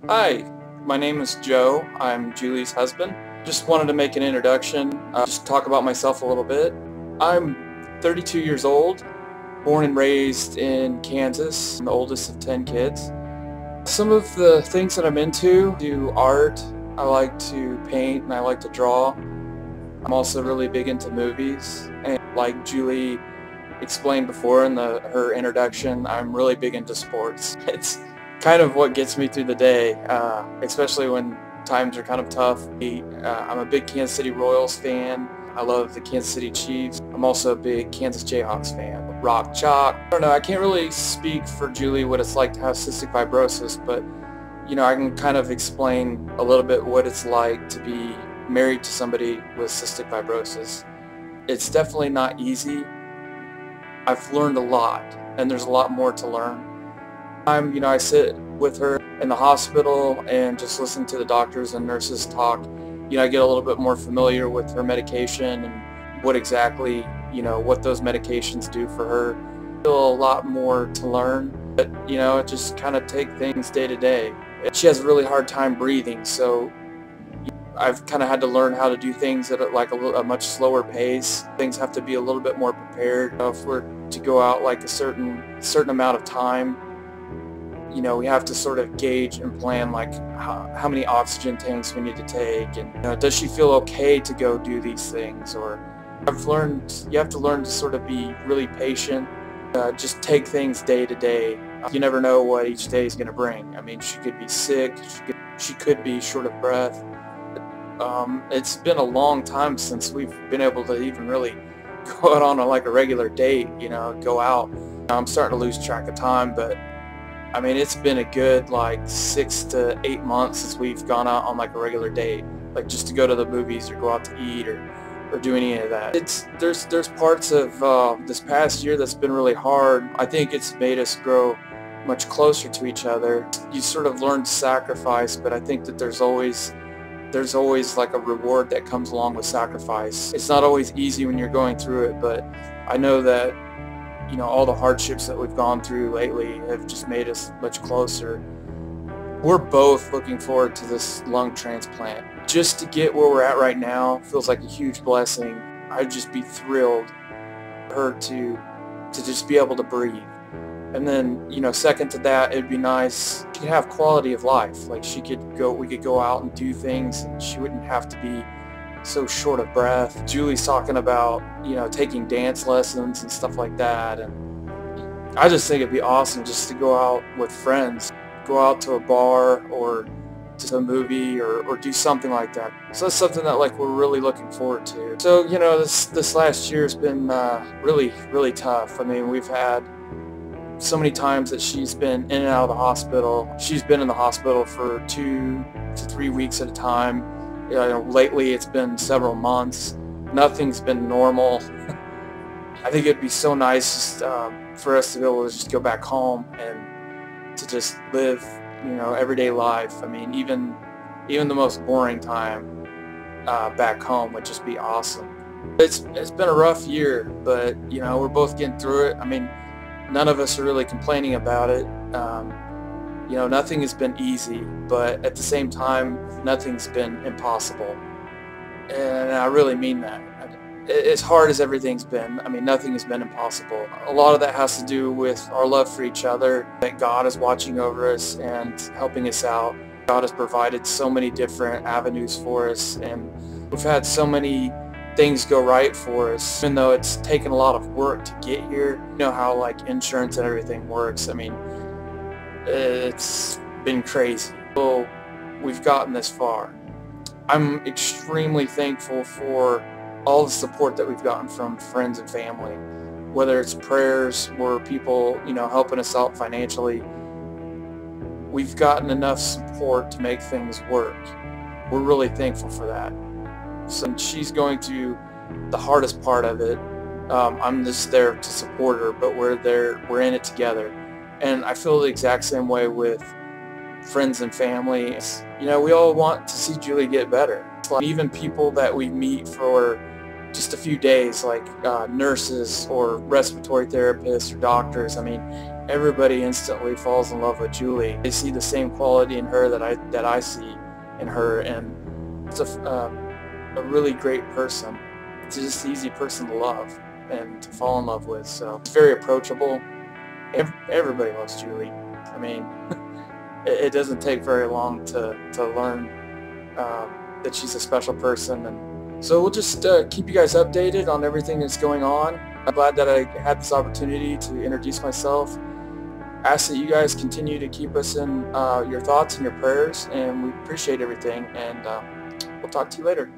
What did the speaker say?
Hi, my name is Joe. I'm Julie's husband. Just wanted to make an introduction, just talk about myself a little bit. I'm 32 years old, born and raised in Kansas. I'm the oldest of 10 kids. Some of the things that I'm into: do art, I like to paint, and I like to draw. I'm also really big into movies, and like Julie explained before in her introduction, I'm really big into sports. It's kind of what gets me through the day, especially when times are kind of tough. I'm a big Kansas City Royals fan. I love the Kansas City Chiefs. I'm also a big Kansas Jayhawks fan. Rock Chalk. I don't know, I can't really speak for Julie what it's like to have cystic fibrosis, but I can kind of explain a little bit what it's like to be married to somebody with cystic fibrosis. It's definitely not easy. I've learned a lot, and there's a lot more to learn. I sit with her in the hospital and just listen to the doctors and nurses talk. I get a little bit more familiar with her medication and what exactly, what those medications do for her. Still a lot more to learn, but, just kind of take things day to day. She has a really hard time breathing, so I've kind of had to learn how to do things at a much slower pace. Things have to be a little bit more prepared. If we're to go out like a certain amount of time, we have to sort of gauge and plan like how many oxygen tanks we need to take, and does she feel okay to go do these things? Or I've learned you have to learn to sort of be really patient. Just take things day to day. You never know what each day is going to bring. I mean, she could be sick. She could be short of breath. It's been a long time since we've been able to even really go out on a regular date, go out. I'm starting to lose track of time, but I mean, it's been a good 6 to 8 months since we've gone out on a regular date, just to go to the movies or go out to eat or do any of that. There's parts of this past year that's been really hard. I think it's made us grow much closer to each other. You sort of learn to sacrifice, but I think that there's always a reward that comes along with sacrifice. It's not always easy when you're going through it, but I know that all the hardships that we've gone through lately have just made us much closer. We're both looking forward to this lung transplant. Just to get where we're at right now feels like a huge blessing. I'd just be thrilled for her to just be able to breathe. And then, second to that, it'd be nice she could have quality of life. We could go out and do things, and she wouldn't have to be so short of breath. Julie's talking about, taking dance lessons and stuff like that. And I just think it'd be awesome just to go out with friends, go out to a bar or to a movie or do something like that. So that's something that we're really looking forward to. So, this last year has been really, really tough. I mean, we've had so many times that she's been in and out of the hospital. She's been in the hospital for 2 to 3 weeks at a time. Lately it's been several months. Nothing's been normal. I think it'd be so nice for us to be able to just go back home and to just live, everyday life. I mean, even the most boring time back home would just be awesome. It's been a rough year, but we're both getting through it. I mean, none of us are really complaining about it. Nothing has been easy, but at the same time, nothing's been impossible. And I really mean that. As hard as everything's been, I mean, nothing has been impossible. A lot of that has to do with our love for each other, that God is watching over us and helping us out. God has provided so many different avenues for us, and we've had so many things go right for us, even though it's taken a lot of work to get here. You know how insurance and everything works. I mean, it's been crazy. Well, we've gotten this far. I'm extremely thankful for all the support that we've gotten from friends and family, whether it's prayers or people, helping us out financially. We've gotten enough support to make things work. We're really thankful for that. So she's going through the hardest part of it. I'm just there to support her, but we're in it together. And I feel the exact same way with friends and family. We all want to see Julie get better. Even people that we meet for just a few days, like nurses or respiratory therapists or doctors. I mean, everybody instantly falls in love with Julie. They see the same quality in her that I see in her, and it's a really great person. It's just an easy person to love and to fall in love with. So it's very approachable. Everybody loves Julie. I mean, it doesn't take very long to learn that she's a special person. And so we'll just keep you guys updated on everything that's going on. I'm glad that I had this opportunity to introduce myself. Ask that you guys continue to keep us in your thoughts and your prayers, and we appreciate everything, and we'll talk to you later.